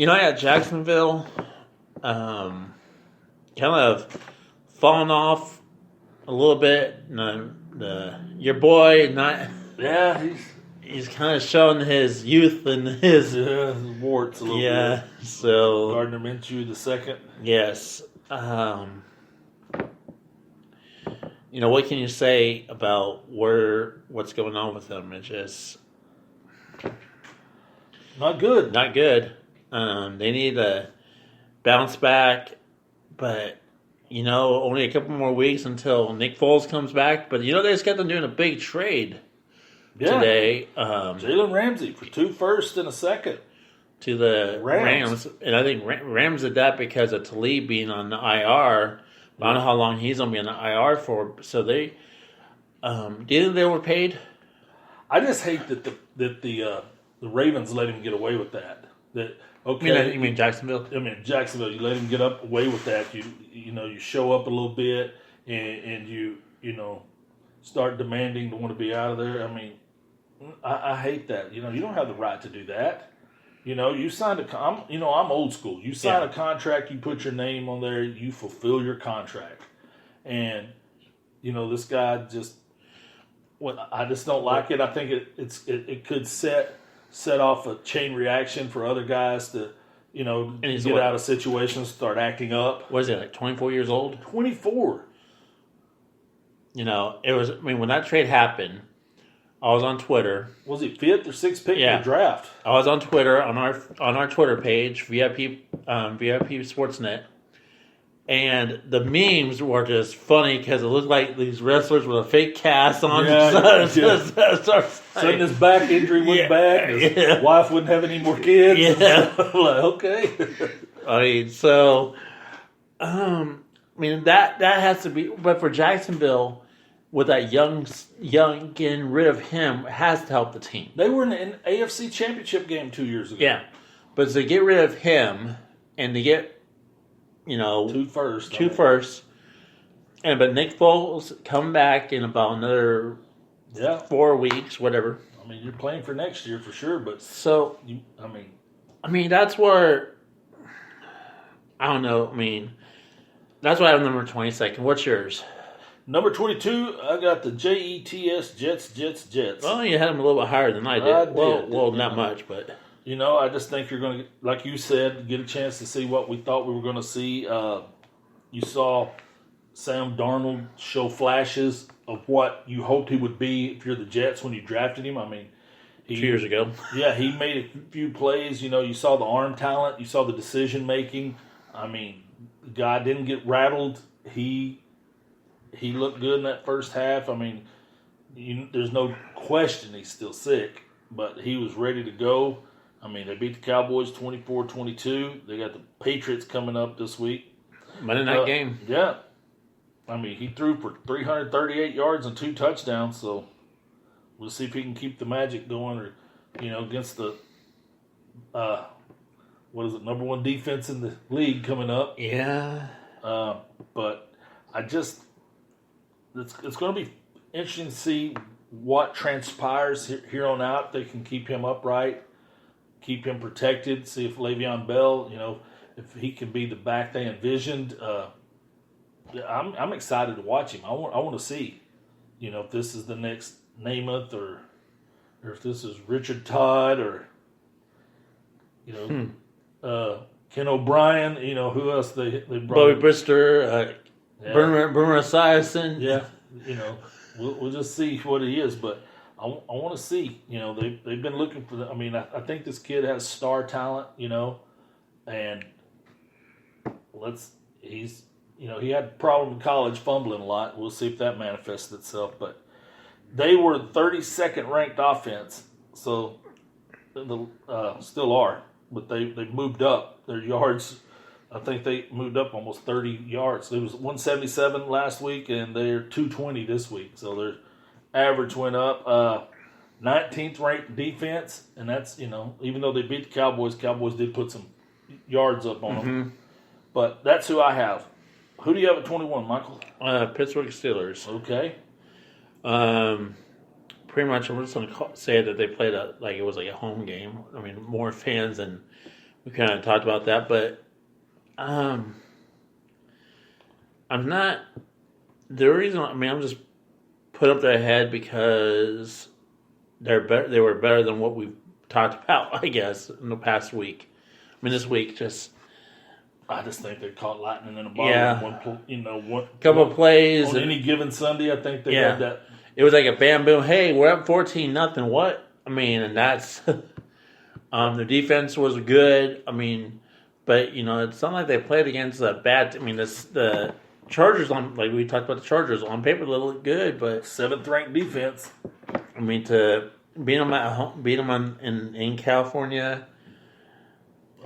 I got Jacksonville kind of falling off a little bit. Your boy, not Yeah, he's kind of showing his youth and his warts a little bit. yeah. So Gardner Minshew the second. yes, what can you say about what's going on with him? It's just Not good. not good. They need to bounce back, but only a couple more weeks until Nick Foles comes back. But they just got them doing a big trade today Jalen Ramsey for 2 firsts and a second. to the Rams, and I think Rams did that because of Talib being on the IR. I don't know how long he's going to be on the IR for. So they, do you think they were paid? I just hate that the Ravens let him get away with that. You mean Jacksonville? I mean Jacksonville. You let him get away with that. You show up a little bit and you start demanding to want to be out of there. I mean, I hate that. You don't have the right to do that. You signed I'm old school. You sign a contract, you put your name on there, you fulfill your contract. And this guy I just don't like it. I think it could set off a chain reaction for other guys to get out of situations, start acting up. What is it, like 24 years old? 24. It was. I mean, when that trade happened, I was on Twitter. Was he 5th or 6th pick in the draft? I was on Twitter on our Twitter page, VIP Sportsnet, and the memes were just funny because it looked like these wrestlers with a fake cast on. Sudden his back injury went back. His wife wouldn't have any more kids. Yeah, like, okay. That has to be. But for Jacksonville, with that young getting rid of him has to help the team. They were in an AFC Championship game 2 years ago. Yeah, but to get rid of him and to get 2 firsts, but Nick Foles come back in about another 4 weeks, whatever. I mean, you're playing for next year for sure, but that's where I don't know. I mean, that's why I have number 22nd. What's yours? Number 22, I got the Jets. Well, you had them a little bit higher than I did. Not much, but I just think you're going to, like you said, get a chance to see what we thought we were going to see. You saw Sam Darnold show flashes of what you hoped he would be if you're the Jets when you drafted him. I mean, 2 years ago. Yeah, he made a few plays. You saw the arm talent. You saw the decision making. I mean, the guy didn't get rattled. He looked good in that first half. I mean, there's no question he's still sick, but he was ready to go. I mean, they beat the Cowboys 24-22. They got the Patriots coming up this week. Monday night game. Yeah. I mean, he threw for 338 yards and 2 touchdowns, so we'll see if he can keep the magic going or, against the, number 1 defense in the league coming up. Yeah. But it's going to be interesting to see what transpires here on out. They can keep him upright, keep him protected, see if Le'Veon Bell, if he can be the back they envisioned. I'm excited to watch him. I want to see, if this is the next Namath or if this is Richard Todd or, Ken O'Brien. Who else they brought? Bobby Brister, Boomer Esiason. Yeah, we'll just see what he is, but I want to see. They've been looking for. I think this kid has star talent. And he had a problem in college, fumbling a lot. We'll see if that manifests itself. But they were 32nd ranked offense, so still are. But they moved up their yards. I think they moved up almost 30 yards. It was 177 last week, and they're 220 this week. So their average went up. 19th ranked defense, and that's, even though they beat the Cowboys did put some yards up on them. But that's who I have. Who do you have at 21, Michael? Pittsburgh Steelers. Okay. Pretty much, I'm just going to say that they played it was like a home game. I mean, more fans than we kind of talked about that, but I'm not. The reason, I mean, I'm just put up their head because they're better. They were better than what we've talked about, I guess, in the past week. I mean, this week just I just think they caught lightning in a bottle. Yeah. One couple of plays. on And any given Sunday. I think they Yeah. had that. it was like a bam boom. Hey, we're up 14-0. What? I mean, and that's the defense was good. I mean, but it's not like they played against a bad. I mean, the Chargers like we talked about the Chargers on paper they look good, but 7th ranked defense. I mean to beat them at home, beat them in California.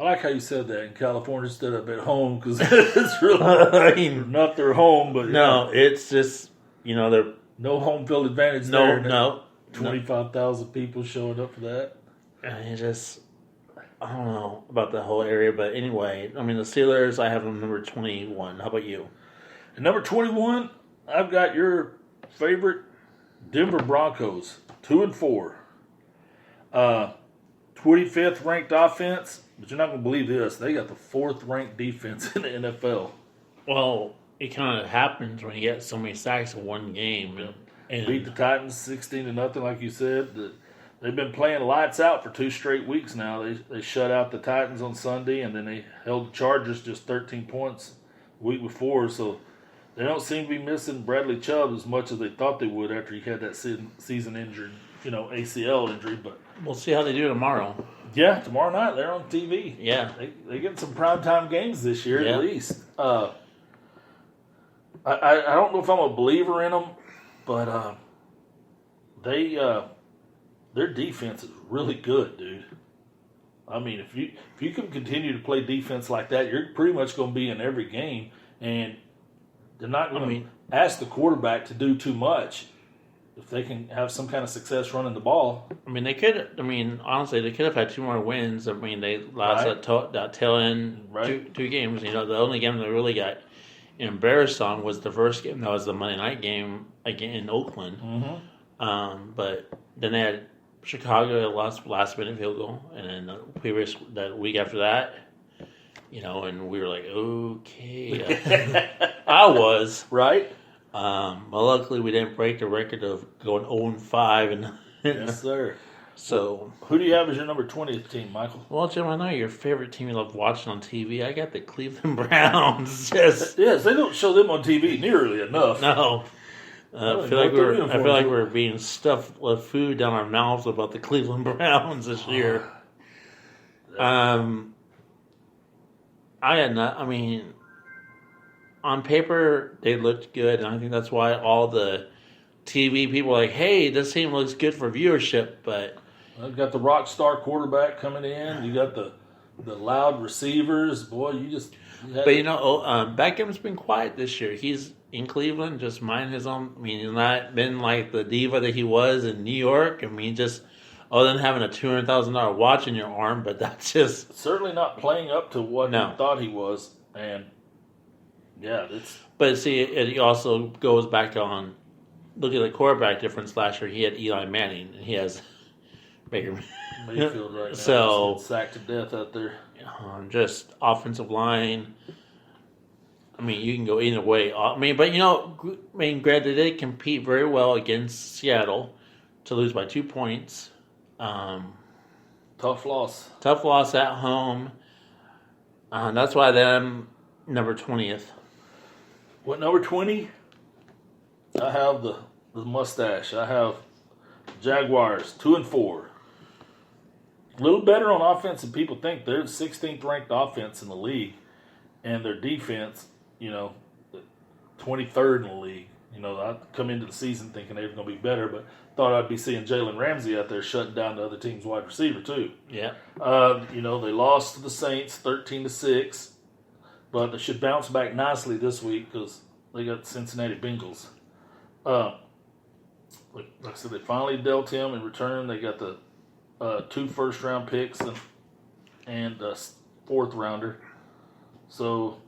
I like how you said that in California instead of at home because it's really I mean, not their home, but no, it's just they're no home field advantage no there. no. 25,000 people showing up for that. I just I don't know about the whole area, but anyway, I mean the Steelers. I have them number 21. How about you? And number 21, I've got your favorite Denver Broncos, 2-4. 25th ranked offense, but you're not going to believe this. They got the 4th ranked defense in the NFL. Well, it kind of happens when you get so many sacks in one game. And Beat the Titans 16-0, like you said. They've been playing lights out for 2 straight weeks now. They shut out the Titans on Sunday, and then they held the Chargers just 13 points the week before. So they don't seem to be missing Bradley Chubb as much as they thought they would after he had that season injury, ACL injury. But we'll see how they do tomorrow. yeah, tomorrow night they're on TV. Yeah. They get some primetime games this year Yeah. at least. I don't know if I'm a believer in them, but their defense is really good, dude. I mean, if you can continue to play defense like that, you're pretty much going to be in every game, and they're not going to ask the quarterback to do too much if they can have some kind of success running the ball. I mean, they could. I mean, honestly, they could have had 2 more wins. I mean, they lost that tail end two games. The only game they really got embarrassed on was the first game. That was the Monday night game again in Oakland. Mm-hmm. But then they had Chicago lost last minute field goal, and then that week after that, and we were like, okay, I was right. Well, luckily we didn't break the record of going 0-5, and Yes, sir. so. Who do you have as your number 20th team, Michael? Well, Jim, I know your favorite team you love watching on TV. I got the Cleveland Browns. Just Yes, they don't show them on TV nearly enough. no. I feel like we're being stuffed with food down our mouths about the Cleveland Browns this year. On paper they looked good, and I think that's why all the TV people are like, "Hey, this team looks good for viewership." But I've got the rock star quarterback coming in. You got the loud receivers. Boy, Beckham's been quiet this year. He's in Cleveland, just minding his own. I mean, he's not been like the diva that he was in New York. I mean, just other than having a $200,000 watch in your arm, but that's just certainly not playing up to what he thought he was. And yeah, it's. But see, it also goes back on look at the quarterback difference last year. He had Eli Manning, and he has Baker Mayfield right now. So sacked to death out there. Just offensive line. I mean, you can go either way. I mean, granted, they did compete very well against Seattle to lose by 2 points. Tough loss. Tough loss at home. That's why I'm number 20th. What, number 20? I have the mustache. I have Jaguars, 2-4. A little better on offense than people think. They're the 16th ranked offense in the league, and their defense, 23rd in the league. I come into the season thinking they were going to be better, but thought I'd be seeing Jalen Ramsey out there shutting down the other team's wide receiver too. Yeah. They lost to the Saints 13-6, but they should bounce back nicely this week because they got the Cincinnati Bengals. Like I said, they finally dealt him in return. They got the 2 first-round picks and a 4th rounder. So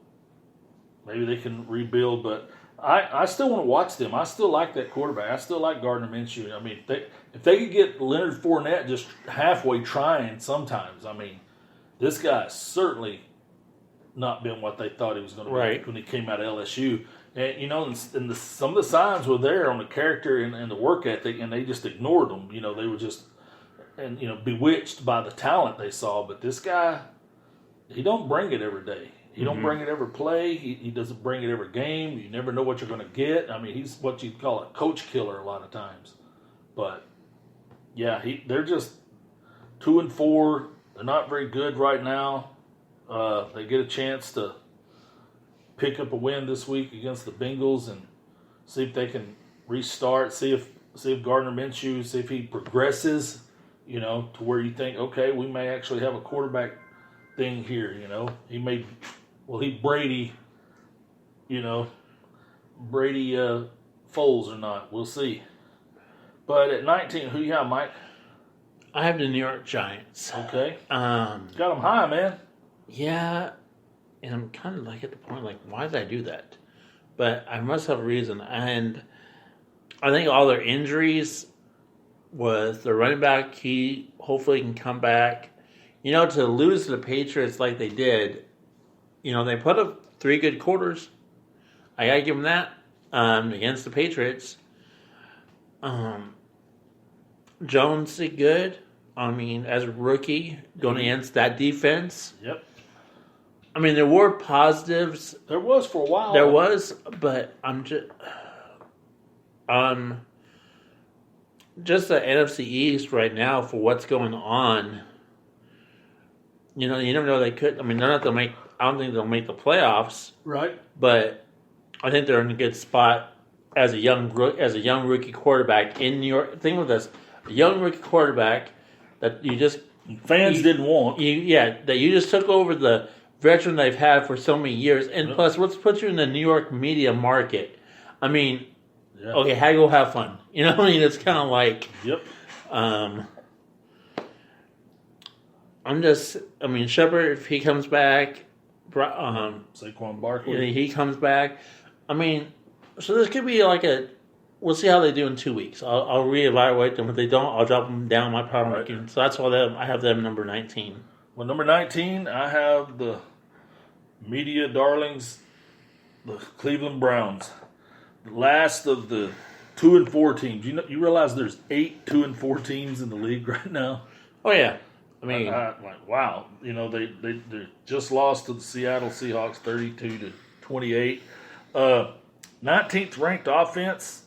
maybe they can rebuild, but I still want to watch them. I still like that quarterback. I still like Gardner Minshew. I mean, if they could get Leonard Fournette just halfway trying sometimes, I mean, This guy certainly not been what they thought he was going to Right. be when he came out of LSU. And some of the signs were there on the character and the work ethic, and they just ignored them. They were just bewitched by the talent they saw. But this guy, he don't bring it every day. He don't bring it every play. He doesn't bring it every game. You never know what you're going to get. I mean, he's what you'd call a coach killer a lot of times. But yeah, they're just 2-4. They're not very good right now. They get a chance to pick up a win this week against the Bengals and see if they can restart. See if Gardner Minshew, see if he progresses. To where you think, okay, we may actually have a quarterback thing here. He Brady. Brady Foles or not. We'll see. But at 19, who you have, Mike? I have the New York Giants. Okay. Um, Got them high, man. yeah, and I'm kind of at the point, why did I do that? But I must have a reason. And I think all their injuries was the running back, he hopefully can come back. To lose to the Patriots like they did, they put up 3 good quarters. I got to give them that against the Patriots. Jones did good. I mean, as a rookie, going against that defense. Yep. I mean, there were positives. There was for a while. There was, but I'm just the NFC East right now for what's going on. You never know they could. I mean, they're not going to make. I don't think they'll make the playoffs. Right. But I think they're in a good spot as a young rookie quarterback in New York. Think of this: a young rookie quarterback that you just didn't want. That you just took over the veteran they've had for so many years, and plus, let's put you in the New York media market. I mean, okay, go have fun. It's kind of like. Yep. Shepard, if he comes back, Saquon Barkley, he comes back. I mean, so this could be we'll see how they do in 2 weeks. I'll reevaluate them. If they don't, I'll drop them down my power ranking. So that's why I have them number 19. Well, number 19, I have the media darlings, the Cleveland Browns, the last of the 2-4 teams. You realize there's 8 2-4 teams in the league right now. Oh yeah. I mean, wow. They just lost to the Seattle Seahawks 32-28. 19th ranked offense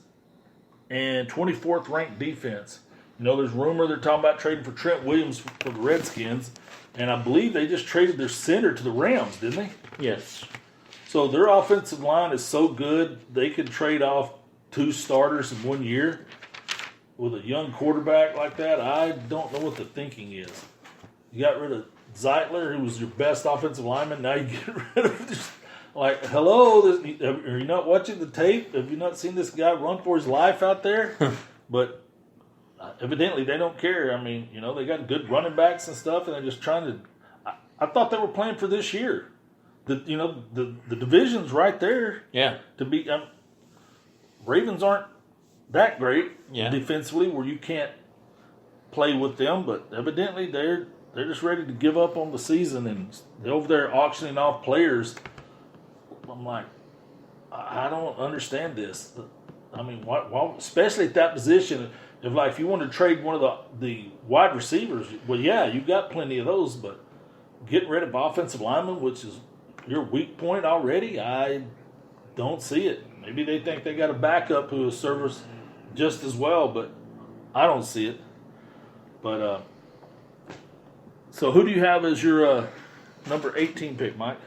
and 24th ranked defense. There's rumor they're talking about trading for Trent Williams for the Redskins, and I believe they just traded their center to the Rams, didn't they? yes. So their offensive line is so good they could trade off 2 starters in 1 year. With a young quarterback like that, I don't know what the thinking is. You got rid of Zeitler, who was your best offensive lineman. Now you get rid of just hello, are you not watching the tape? Have you not seen this guy run for his life out there? But evidently they don't care. I mean, they got good running backs and stuff, and they're just trying to. I thought they were playing for this year. The division's right there. Yeah. To be, Ravens aren't that great defensively, where you can't play with them, but evidently they're just ready to give up on the season, and they're over there auctioning off players. I'm like, I don't understand this. I mean, why, especially at that position, if you want to trade one of the wide receivers, well, yeah, you've got plenty of those, but getting rid of offensive linemen, which is your weak point already, I don't see it. Maybe they think they got a backup who will serve us just as well, but I don't see it. But so who do you have as your number 18 pick, Mike?